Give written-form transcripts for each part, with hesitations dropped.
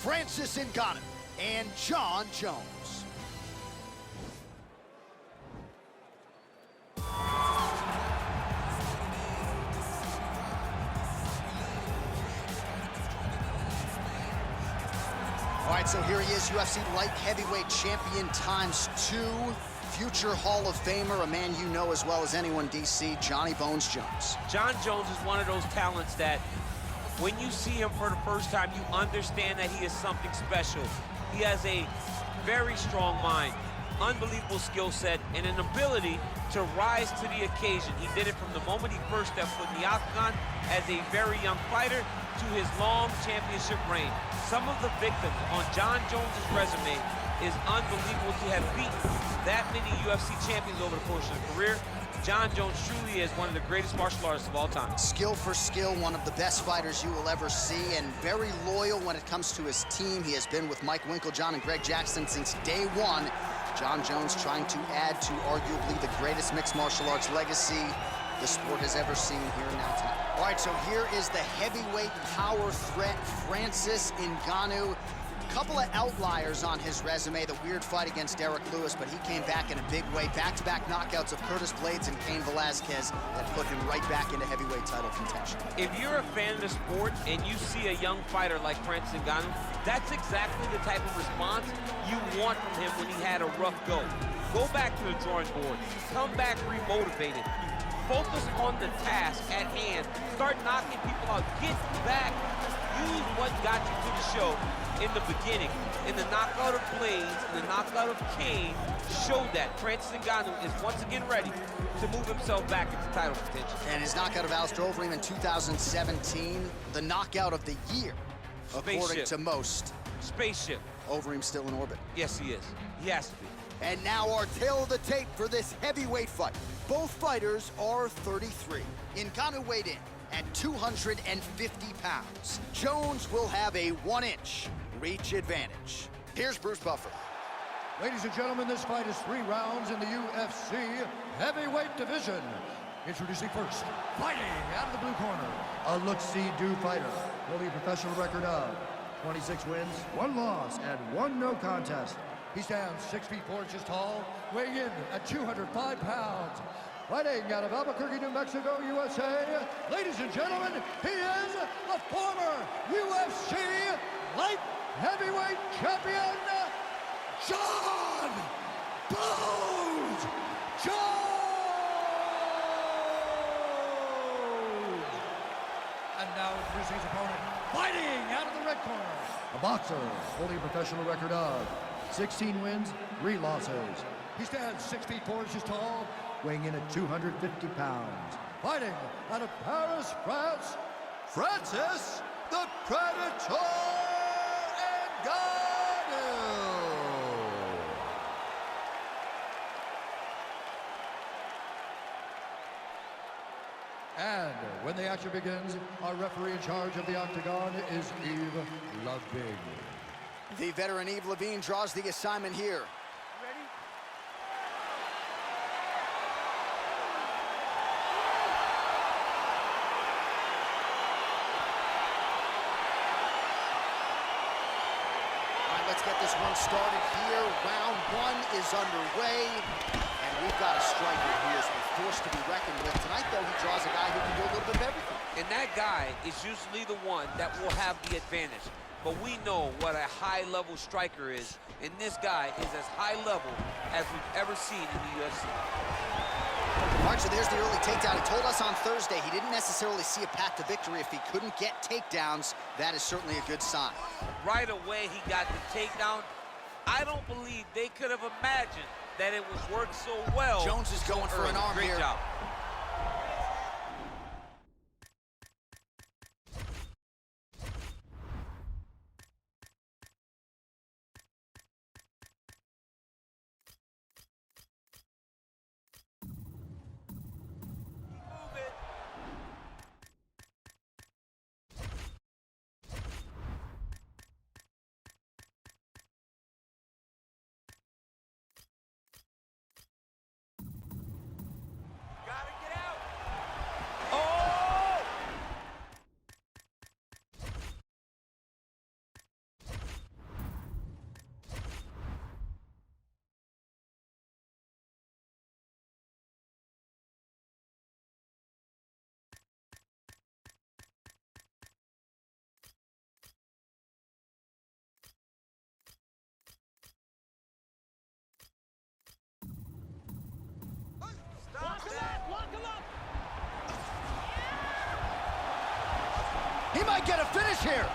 Francis Ngannou and Jon Jones. All right, so here he is, UFC light heavyweight champion ×2, future Hall of Famer, a man you know as well as anyone, DC, Johnny Bones Jones. Jon Jones is one of those talents that when you see him for the first time, you understand that he is something special. He has a very strong mind, unbelievable skill set, and an ability to rise to the occasion. He did it from the moment he first stepped foot in the octagon as a very young fighter to his long championship reign. Some of the victims on Jon Jones' resume is unbelievable to have beaten that many UFC champions over the course of his career. Jon Jones truly is one of the greatest martial artists of all time. Skill for skill, one of the best fighters you will ever see, and very loyal when it comes to his team. He has been with Mike Winkeljohn and Greg Jackson since day one. Jon Jones trying to add to arguably the greatest mixed martial arts legacy the sport has ever seen here now tonight. All right, so here is the heavyweight power threat, Francis Ngannou. A couple of outliers on his resume, the weird fight against Derek Lewis, but he came back in a big way. Back-to-back knockouts of Curtis Blades and Cain Velasquez that put him right back into heavyweight title contention. If you're a fan of the sport and you see a young fighter like Francis Ngannou, that's exactly the type of response you want from him when he had a rough go. Go back to the drawing board, come back remotivated, focus on the task at hand, start knocking people out, get back, use what got you to the show in the beginning. In the knockout of Blades, in the knockout of Cain, showed that Francis Ngannou is once again ready to move himself back into title contention. And his knockout of Alistair Overeem in 2017, the knockout of the year, according to most. Spaceship. Overeem still in orbit. Yes, he is. He has to be. And now our tail of the tape for this heavyweight fight. Both fighters are 33. Ngannou weighed in at 250 pounds. Jones will have a 1-inch reach advantage. Here's Bruce Buffer. Ladies and gentlemen, this fight is 3 rounds in the UFC heavyweight division. Introducing first, fighting out of the blue corner, a look-see-do fighter, holding a professional record of 26 wins, 1 loss, and 1 no contest. He stands 6 feet 4 inches tall, weighing in at 205 pounds. Fighting out of Albuquerque, New Mexico, USA, ladies and gentlemen, he is the former UFC light heavyweight champion, Jon Bones Jones! And now introducing his opponent, fighting out of the red corner, a boxer holding a professional record of 16 wins, 3 losses. He stands 6 feet 4 inches tall, weighing in at 250 pounds. Fighting out of Paris, France, Francis the Predator Ngannou. And when the action begins, our referee in charge of the octagon is Yves Lavigne. The veteran Yves Lavigne draws the assignment here. Let's get this one started here. Round 1 is underway, and we've got a striker who is forced to be reckoned with. Tonight, though, he draws a guy who can do a little bit of everything. And that guy is usually the one that will have the advantage. But we know what a high-level striker is, and this guy is as high-level as we've ever seen in the UFC. All right, so there's the early takedown. He told us on Thursday he didn't necessarily see a path to victory if he couldn't get takedowns. That is certainly a good sign. Right away, he got the takedown. I don't believe they could have imagined that it would work so well. Jones is going for an arm here. Great job. Gotta get a finish here.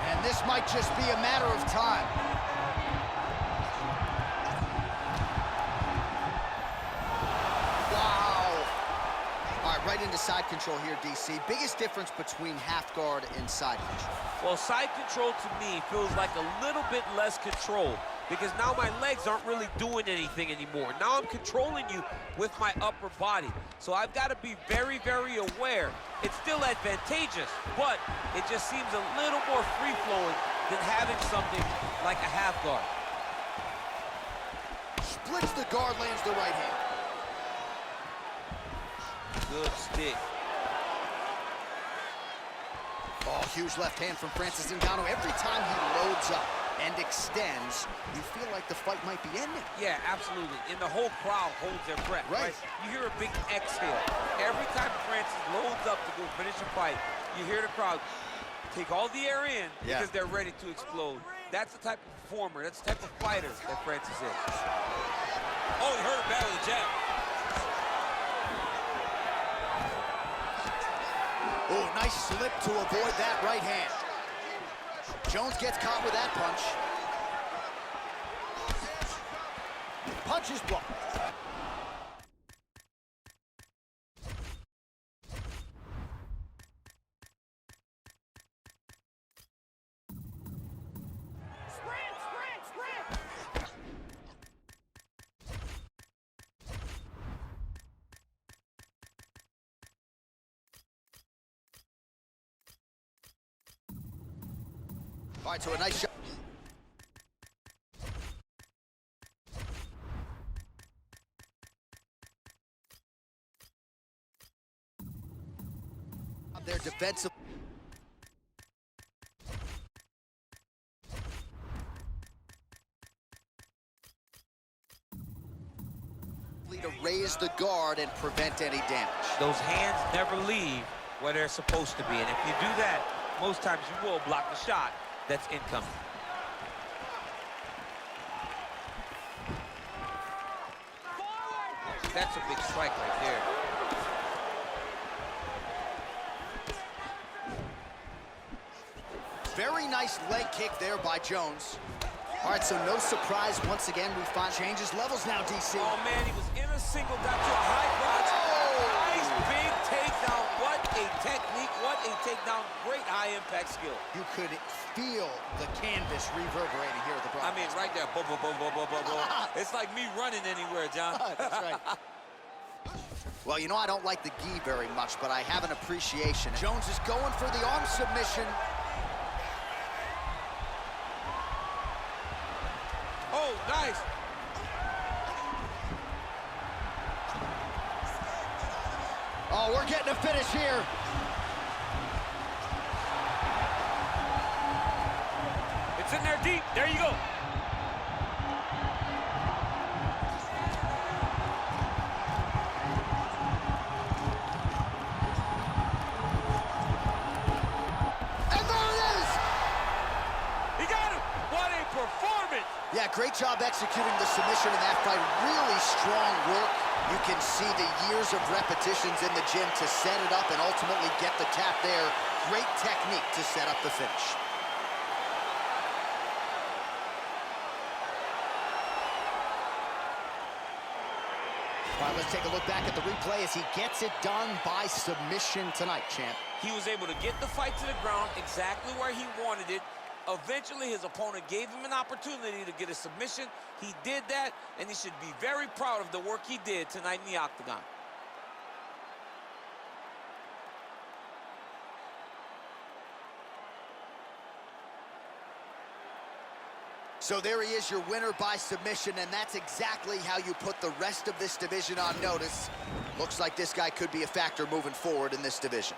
And this might just be a matter of time. Wow. All right, right into side control here, DC. Biggest difference between half guard and side control? Well, side control to me feels like a little bit less control because now my legs aren't really doing anything anymore. Now I'm controlling you with my upper body. So I've got to be very, very aware. It's still advantageous, but it just seems a little more free-flowing than having something like a half guard. Splits the guard, lands the right hand. Good stick. Oh, huge left hand from Francis Ngannou. Every time he loads up and extends, you feel like the fight might be ending. Yeah, absolutely. And the whole crowd holds their breath, right? You hear a big exhale. Every time Francis loads up to go finish a fight, you hear the crowd take all the air in because they're ready to explode. That's the type of performer, that's the type of fighter that Francis is. Oh, he hurt him bad with a jab. Oh, nice slip to avoid that right hand. Jones gets caught with that punch. Punch is blocked. All right, so a nice shot. Their defensive. To raise the guard and prevent any damage. Those hands never leave where they're supposed to be, and if you do that, most times you will block the shot that's incoming. That's a big strike right there. Very nice leg kick there by Jones. All right, so no surprise. Once again, we find changes levels now, DC. Oh, man, he was in a single, got to a high crotch. Nice big takedown. What a technique, what a takedown. Great high-impact skill. You could feel the canvas reverberating here at the broadcast. I mean, right there. Boom, boom, boom, boom, boom, boom, boom. It's like me running anywhere, John. That's right. Well, you know, I don't like the gi very much, but I have an appreciation. Jones is going for the arm submission. Oh, nice. Oh, we're getting a finish here. It's in there deep. There you go. And there it is. He got him. What a performance. Yeah, great job executing the submission in that fight. Really strong work. You can see the years of repetitions in the gym to set it up and ultimately get the tap there. Great technique to set up the finish. All right, let's take a look back at the replay as he gets it done by submission tonight, champ. He was able to get the fight to the ground exactly where he wanted it. Eventually, his opponent gave him an opportunity to get a submission. He did that, and he should be very proud of the work he did tonight in the octagon. So there he is, your winner by submission, and that's exactly how you put the rest of this division on notice. Looks like this guy could be a factor moving forward in this division.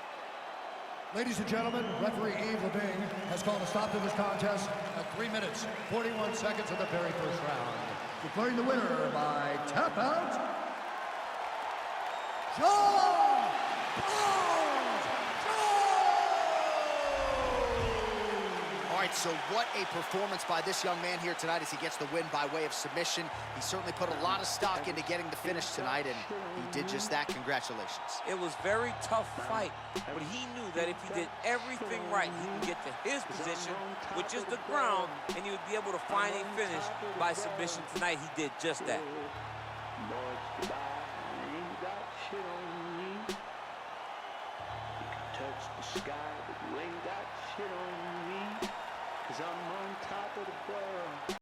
Ladies and gentlemen, referee Yves Lebing has called a stop to this contest at 3 minutes, 41 seconds of the very first round. Declaring the winner by tap out, John Jones! All right, So what a performance by this young man here tonight as he gets the win by way of submission. He certainly put a lot of stock into getting the finish tonight, and he did just that. Congratulations. It was a very tough fight, but he knew that if he did everything right, he can get to his position, which is the ground, and he would be able to find a finish by submission tonight. He did just that. Touch the sky, but you ain't got shit on me, 'cause I'm on top of the world.